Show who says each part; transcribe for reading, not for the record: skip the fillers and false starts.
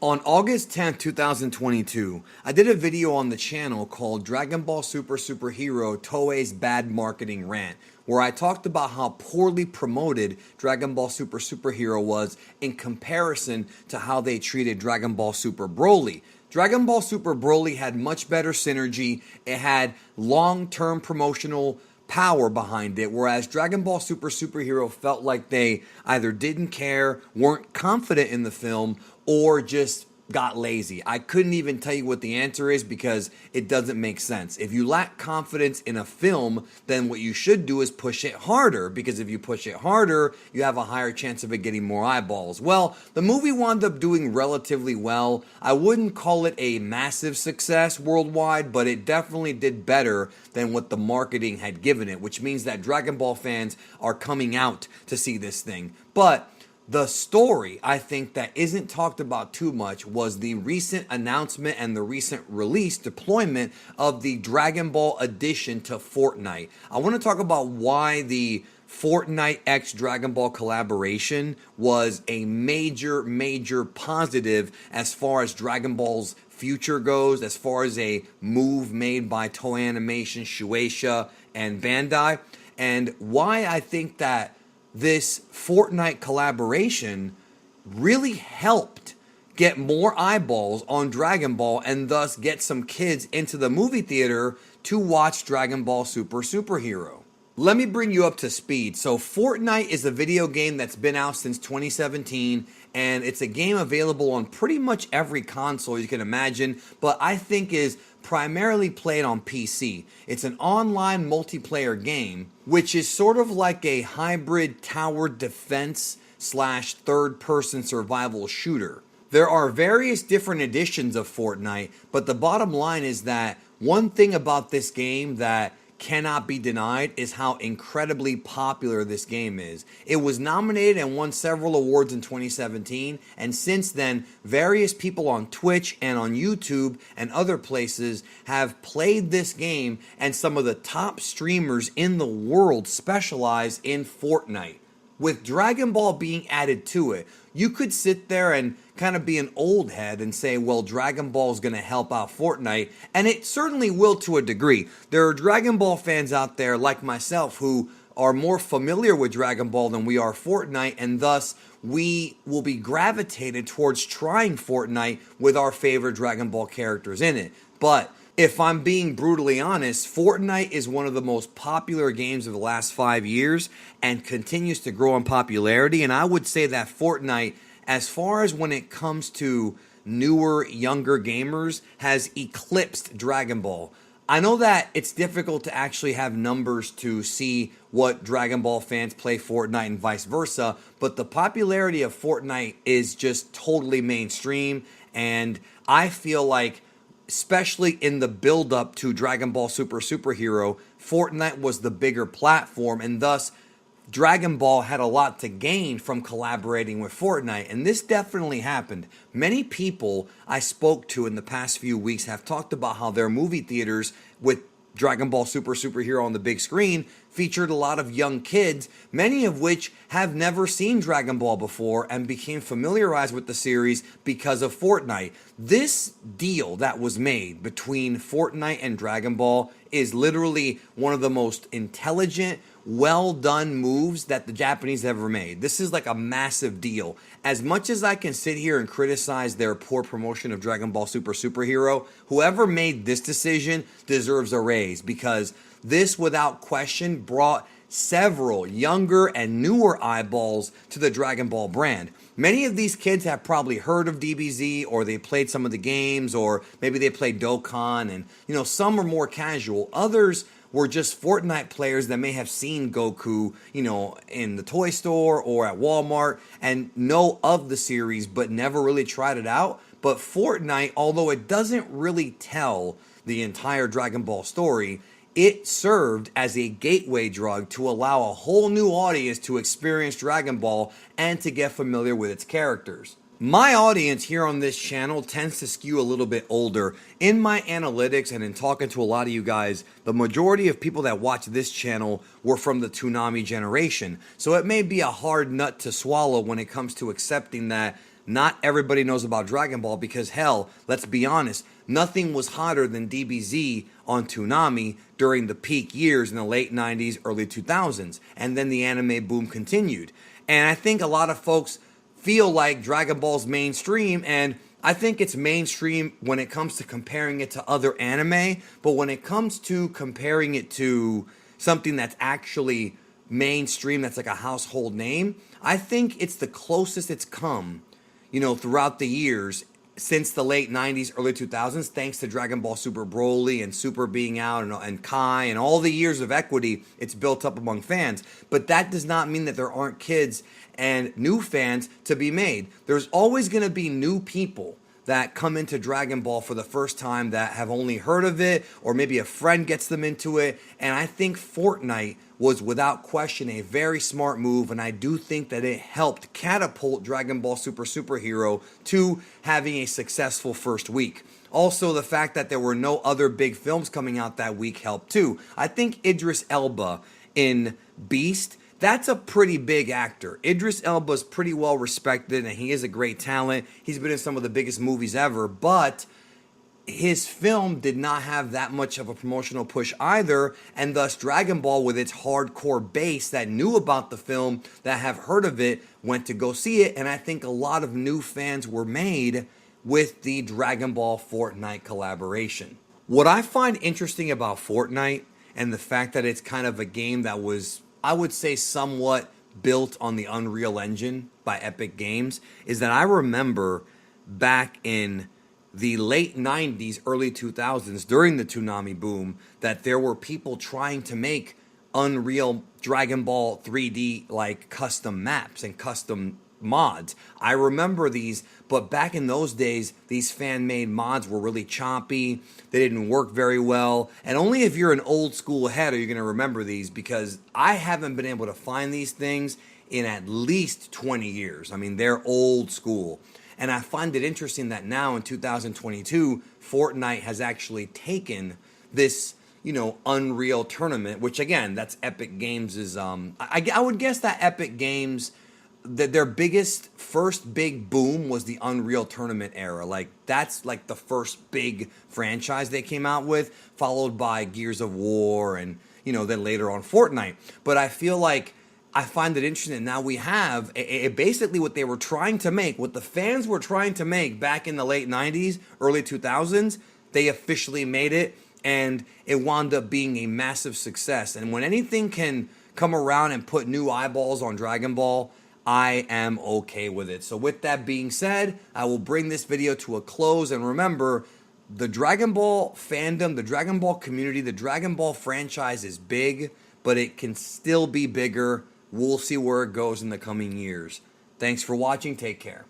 Speaker 1: On August 10th, 2022, I did a video on the channel called Dragon Ball Super Superhero Toei's Bad Marketing Rant, where I talked about how poorly promoted Dragon Ball Super Superhero was in comparison to how they treated Dragon Ball Super Broly. Dragon Ball Super Broly had much better synergy, it had long-term promotional power behind it, whereas Dragon Ball Super Superhero felt like they either didn't care, weren't confident in the film, or just got lazy. I couldn't even tell you what the answer is because it doesn't make sense. If you lack confidence in a film, then what you should do is push it harder, because if you push it harder, you have a higher chance of it getting more eyeballs. Well, the movie wound up doing relatively well. I wouldn't call it a massive success worldwide, but it definitely did better than what the marketing had given it, which means that Dragon Ball fans are coming out to see this thing. But the story, I think, that isn't talked about too much was the recent announcement and the recent release deployment of the Dragon Ball addition to Fortnite. I want to talk about why the Fortnite x Dragon Ball collaboration was a major positive as far as Dragon Ball's future goes, as far as a move made by Toei Animation, Shueisha, and Bandai, and why I think that this Fortnite collaboration really helped get more eyeballs on Dragon Ball and thus get some kids into the movie theater to watch Dragon Ball Super Superhero. Let me bring you up to speed. So Fortnite is a video game that's been out since 2017, and it's a game available on pretty much every console you can imagine, but I think is primarily played on PC. It's an online multiplayer game, which is sort of like a hybrid tower defense slash third-person survival shooter. There are various different editions of Fortnite, but the bottom line is that one thing about this game that cannot be denied is how incredibly popular this game is. It was nominated and won several awards in 2017, and since then, various people on Twitch and on YouTube and other places have played this game, and some of the top streamers in the world specialize in Fortnite. With Dragon Ball being added to it, you could sit there and kind of be an old head and say, well, Dragon Ball is going to help out Fortnite, and it certainly will to a degree. There are Dragon Ball fans out there like myself who are more familiar with Dragon Ball than we are Fortnite, and thus we will be gravitated towards trying Fortnite with our favorite Dragon Ball characters in it. But if I'm being brutally honest, Fortnite is one of the most popular games of the last 5 years and continues to grow in popularity. And I would say that Fortnite, as far as when it comes to newer, younger gamers, has eclipsed Dragon Ball. I know that it's difficult to actually have numbers to see what Dragon Ball fans play Fortnite and vice versa, but the popularity of Fortnite is just totally mainstream, and I feel like, especially in the build-up to Dragon Ball Super Superhero, Fortnite was the bigger platform, and thus Dragon Ball had a lot to gain from collaborating with Fortnite, and this definitely happened. Many people I spoke to in the past few weeks have talked about how their movie theaters with Dragon Ball Super Superhero on the big screen featured a lot of young kids, many of which have never seen Dragon Ball before and became familiarized with the series because of Fortnite. This deal that was made between Fortnite and Dragon Ball is literally one of the most intelligent, well done moves that the Japanese ever made. This is like a massive deal. As much as I can sit here and criticize their poor promotion of Dragon Ball Super Superhero, whoever made this decision deserves a raise, because this, without question, brought several younger and newer eyeballs to the Dragon Ball brand. Many of these kids have probably heard of DBZ, or they played some of the games, or maybe they played Dokkan, and some are more casual. Others were just Fortnite players that may have seen Goku, in the toy store or at Walmart and know of the series but never really tried it out. But Fortnite, although it doesn't really tell the entire Dragon Ball story, it served as a gateway drug to allow a whole new audience to experience Dragon Ball and to get familiar with its characters. My audience here on this channel tends to skew a little bit older. In my analytics and in talking to a lot of you guys, the majority of people that watch this channel were from the Toonami generation. So it may be a hard nut to swallow when it comes to accepting that not everybody knows about Dragon Ball because, hell, let's be honest, nothing was hotter than DBZ on Toonami during the peak years in the late 90s, early 2000s. And then the anime boom continued. And I think a lot of folks feel like Dragon Ball's mainstream, and I think it's mainstream when it comes to comparing it to other anime, but when it comes to comparing it to something that's actually mainstream, that's like a household name, I think it's the closest it's come, throughout the years since the late 90s, early 2000s, thanks to Dragon Ball Super Broly and Super being out and Kai and all the years of equity it's built up among fans. But that does not mean that there aren't kids and new fans to be made. There's always going to be new people that come into Dragon Ball for the first time that have only heard of it, or maybe a friend gets them into it. And I think Fortnite was without question a very smart move, and I do think that it helped catapult Dragon Ball Super Superhero to having a successful first week. Also, the fact that there were no other big films coming out that week helped too. I think Idris Elba in Beast, that's a pretty big actor. Idris Elba is pretty well respected, and he is a great talent. He's been in some of the biggest movies ever, but his film did not have that much of a promotional push either, and thus Dragon Ball, with its hardcore base that knew about the film, that have heard of it, went to go see it, and I think a lot of new fans were made with the Dragon Ball Fortnite collaboration. What I find interesting about Fortnite, and the fact that it's kind of a game that was, I would say, somewhat built on the Unreal Engine by EpicGames, is that I remember back in the late 90s, early 2000s, during the Toonami boom, that there were people trying to make Unreal Dragon Ball 3D like custom maps and custom mods. I remember these, but back in those days, these fan-made mods were really choppy. They didn't work very well, and only if you're an old school head are you going to remember these, because I haven't been able to find these things in at least 20 years. I mean, they're old school. And I find it interesting that now in 2022, Fortnite has actually taken this, Unreal tournament, which again, that's Epic Games' I would guess that Epic Games, that their biggest first big boom was the Unreal Tournament era. Like, that's like the first big franchise they came out with, followed by Gears of War and, then later on Fortnite. But I feel like I find it interesting that now we have basically what they were trying to make, what the fans were trying to make back in the late 90s, early 2000s, they officially made it, and it wound up being a massive success. And when anything can come around and put new eyeballs on Dragon Ball, I am okay with it. So with that being said, I will bring this video to a close, and remember, the Dragon Ball fandom, the Dragon Ball community, the Dragon Ball franchise is big, but it can still be bigger. We'll see where it goes in the coming years. Thanks for watching. Take care.